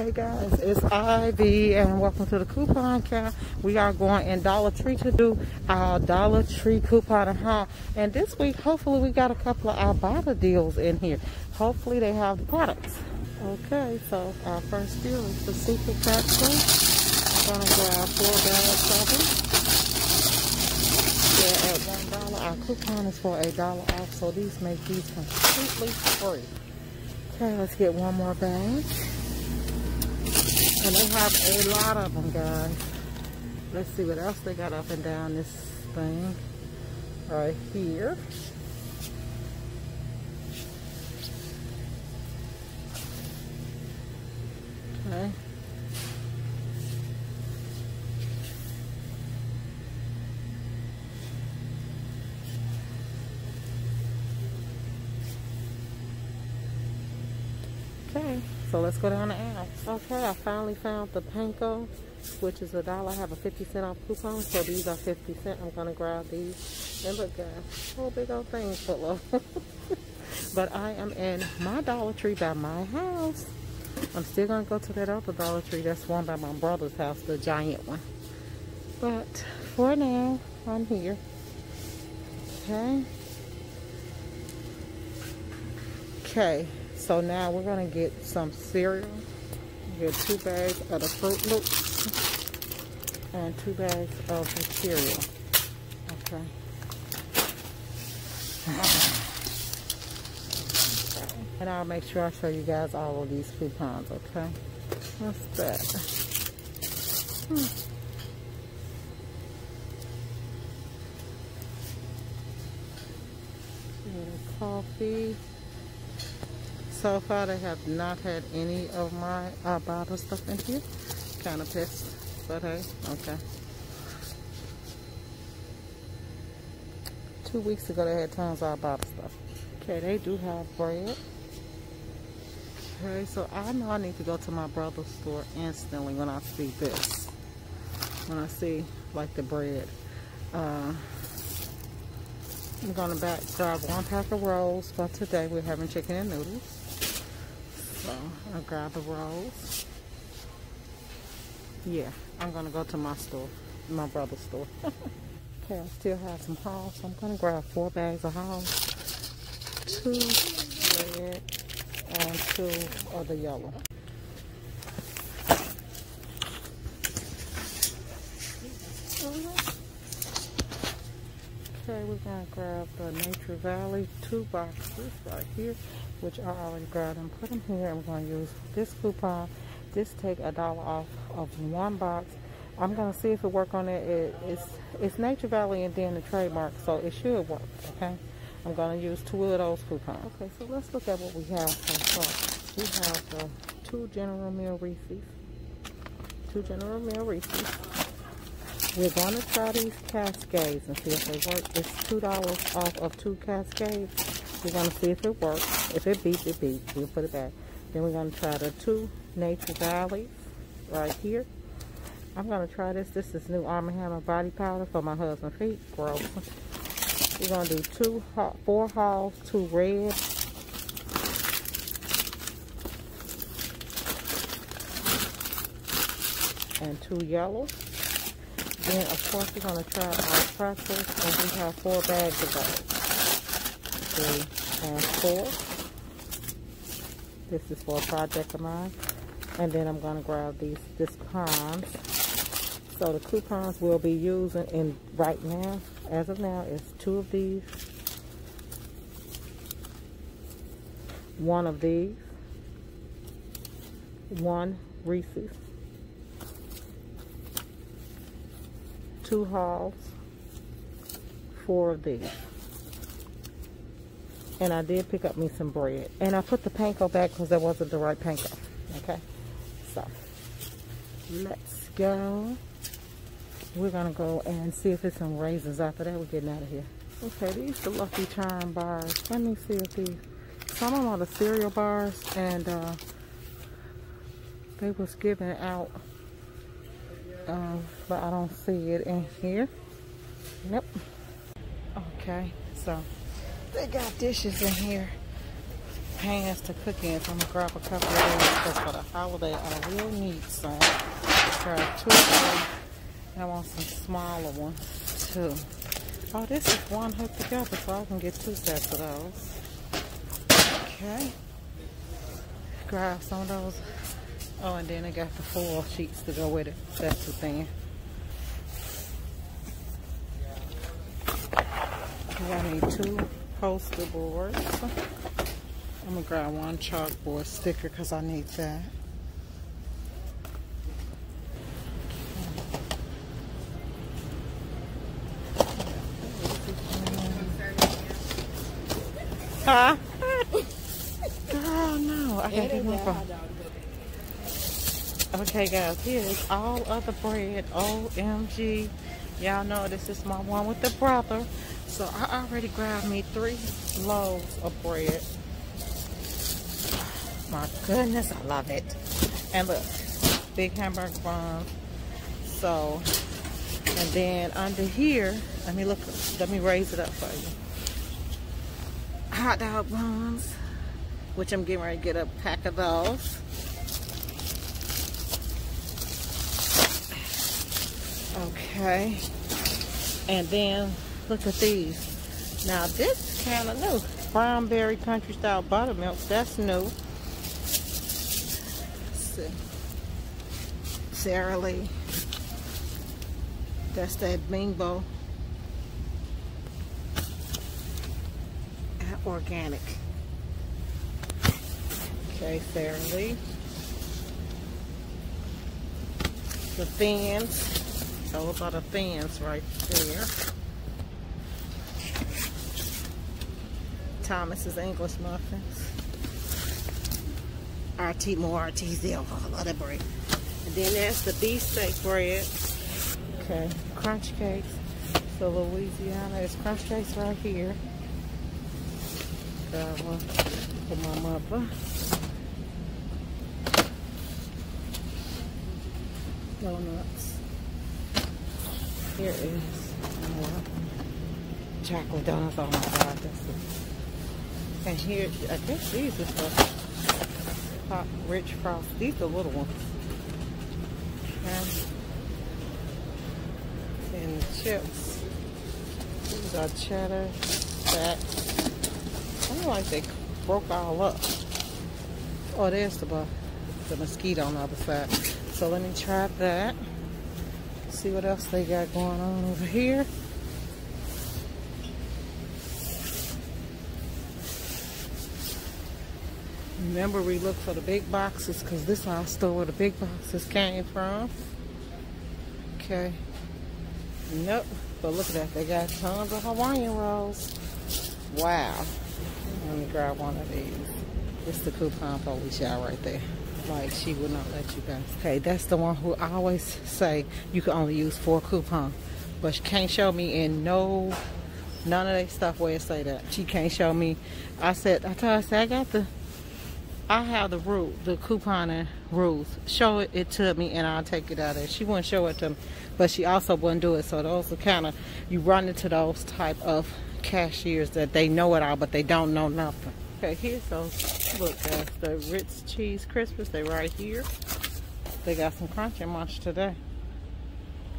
Hey guys, it's Ivy and welcome to the coupon count. We are going in Dollar Tree to do our Dollar Tree coupon haul. And this week, hopefully we got a couple of Ibotta deals in here. Hopefully they have the products. Okay, so our first deal is the super capsule. I'm gonna grab 4 bags of them. They're at $1. Our coupon is for $1 off, so these make these completely free. Okay, let's get one more bag. And they have a lot of them, guys. Let's see what else they got up and down this thing. Right here. Okay. Okay, so let's go down the aisle. Okay, I finally found the panko, which is $1. I have a 50-cent off coupon, so these are 50 cents. I'm gonna grab these. And look, guys, whole big old thing full of. But I am in my Dollar Tree by my house. I'm still gonna go to that other Dollar Tree. That's one by my brother's house, the giant one. But for now, I'm here. Okay. Okay. So now we're gonna get some cereal. Get 2 bags of the Fruit Loops and 2 bags of the cereal. Okay. And I'll make sure I show you guys all of these coupons. Okay. What's that? Coffee. So far, they have not had any of my Ibotta stuff in here. Kind of pissed, but hey, okay. 2 weeks ago, they had tons of Ibotta stuff. Okay, they do have bread. Okay, so I know I need to go to my brother's store instantly when I see this. When I see, like, the bread. I'm going to grab 1 pack of rolls for today. We're having chicken and noodles. So I'll grab the rolls. Yeah, I'm gonna go to my store, my brother's store. Okay, I still have some Halls, so I'm gonna grab 4 bags of Halls, 2 red and 2 of the yellow. Okay, we're gonna grab the Nature Valley 2 boxes right here, which I already grabbed and put them here. I'm going to use this coupon. Just take $1 off of 1 box. I'm going to see if it works on it. It's Nature Valley and then the trademark, so it should work. Okay, I'm going to use 2 of those coupons. Okay, so let's look at what we have so far. We have the 2 General Mills Reese's. 2 General Mills Reese's. We're going to try these Cascades and see if they work. It's $2 off of 2 Cascades. We're going to see if it works. If it beats, it beats. We'll put it back. Then we're going to try the 2 Nature Valleys right here. I'm going to try this. This is new Arm & Hammer body powder for my husband's feet. Gross. We're going to do 4 Halls, 2 red. And 2 yellow. Then, of course, we're going to try our pretzels, and we have 4 bags of those. 3 and 4. This is for a project of mine. And then I'm going to grab this coupons. So the coupons we'll be using in right now, as of now, is 2 of these, 1 of these, 1 Reese's, 2 Halls, 4 of these. And I did pick up me some bread. And I put the panko back because that wasn't the right panko. Okay? So, let's go. We're going to go and see if it's some raisins. After that, we're getting out of here. Okay, these are the Lucky Charm bars. Let me see if these... Some of them are the cereal bars. And they was given out. But I don't see it in here. Nope. Okay, so... They got dishes in here. pans to cook in. So I'm gonna grab a couple of those because for the holiday I will need some. Grab 2 of those. And I want some smaller ones too. Oh, this is one hooked together, so I can get 2 sets of those. Okay. Grab some of those. Oh, and then I got the foil sheets to go with it. That's the thing. I need 2 poster boards. I'm gonna grab 1 chalkboard sticker because I need that. Huh? Oh no, I can't get my phone. Okay guys, here is all other bread. OMG. Y'all know this is my one with the brother. So I already grabbed me 3 loaves of bread. My goodness, I love it. And look, big hamburger buns. So, and then under here, let me raise it up for you. Hot dog buns, which I'm getting ready to get a pack of those. Okay, and then look at these. Now this is kind of new. Brown berry country style buttermilk. That's new. Sara Lee. That's that Bimbo. Organic. Okay, Sara Lee. The Thins. Those are the Thins right there. Thomas's English muffins. More RTZ. Oh, I love that bread. And then there's the beefsteak bread. Okay, crunch cakes. So Louisiana is crunch cakes right here. Got one for my mother. Donuts. Here is more chocolate donuts. Oh my God, that's it. And here, I guess these are for hot, rich frost. These are little ones. And the chips. These are cheddar, stacks. I don't like they broke all up. Oh, there's the mosquito on the other side. So let me try that. See what else they got going on over here. Remember, we look for the big boxes because this is our store where the big boxes came from. Okay. Nope. But look at that. They got tons of Hawaiian rolls. Wow. Let me grab one of these. It's the coupon police y'all right there. Like, she would not let you guys. Okay, that's the one who I always say you can only use 4 coupons. But she can't show me in none of that stuff where it say that. She can't show me. I told her, I have the coupon and rules. Show it to me and I'll take it out of there. She wouldn't show it to me, but she also wouldn't do it. So those are kind of, you run into those type of cashiers that they know it all, but they don't know nothing. Okay, here's those. Look, guys, the Ritz cheese crispers. They right here. They got some Crunchy Munch today.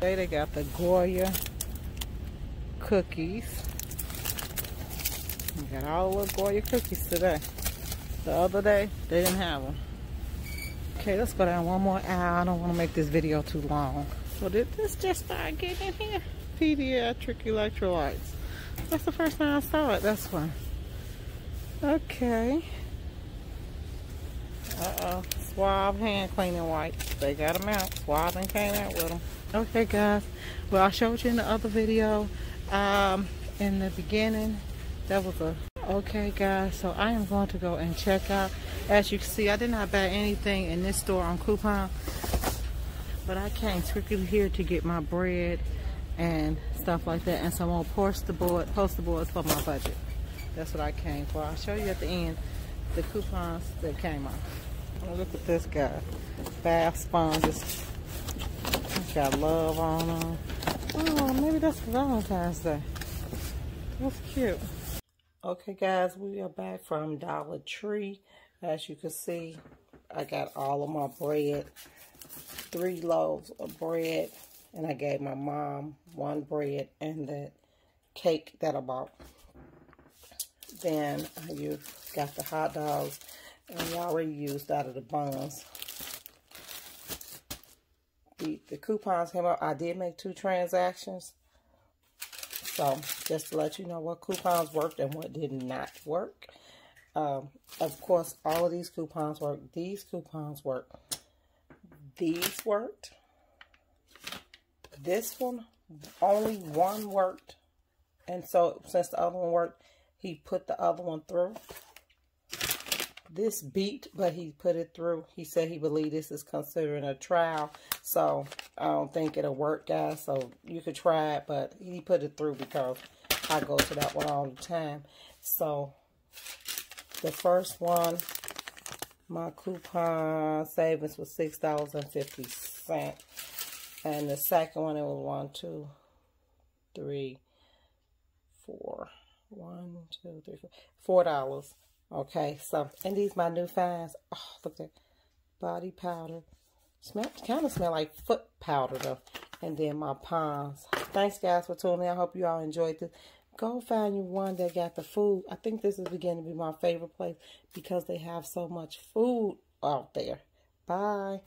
They got the Goya cookies. We got all the Goya cookies today. The other day, they didn't have them. Okay, let's go down one more aisle. I don't want to make this video too long. So did this just start getting in here? Pediatric electrolytes. That's the first time I saw it. That's why. Okay. Uh-oh. Swab hand cleaning wipes. They got them out. Swab and came out with them. Okay, guys. Well, I showed you in the other video. In the beginning, that was a... Okay, guys. So I am going to go and check out. As you can see, I did not buy anything in this store on coupon. But I came strictly here to get my bread and stuff like that. And some more poster boards for my budget. That's what I came for. I'll show you at the end the coupons that came off. Oh, look at this guy. Bath sponges. It's got love on them. Oh, maybe that's for Valentine's Day. That's cute. Okay guys, we are back from Dollar Tree. As you can see, I got all of my bread, 3 loaves of bread, and I gave my mom 1 bread and that cake that I bought. Then I got the hot dogs, and we already used out of the buns. The coupons came up. I did make 2 transactions. So, just to let you know what coupons worked and what did not work. Of course, all of these coupons work. These coupons work. These worked. This one, only 1 worked. And so, since the other one worked, he put the other one through. This beat, but he put it through. He said he believed this is considering a trial. So, I don't think it'll work, guys. So, you could try it, but he put it through because I go to that one all the time. So, the first one, my coupon savings was $6.50. And the second one, it was 1, 2, 3, 4. 1, 2, 3, 4. $4. Okay, so, and these my new finds. Oh, look at that. Body powder. Kind of smell like foot powder, though. And then my palms. Thanks, guys, for tuning in. I hope you all enjoyed this. Go find you one that got the food. I think this is beginning to be my favorite place because they have so much food out there. Bye.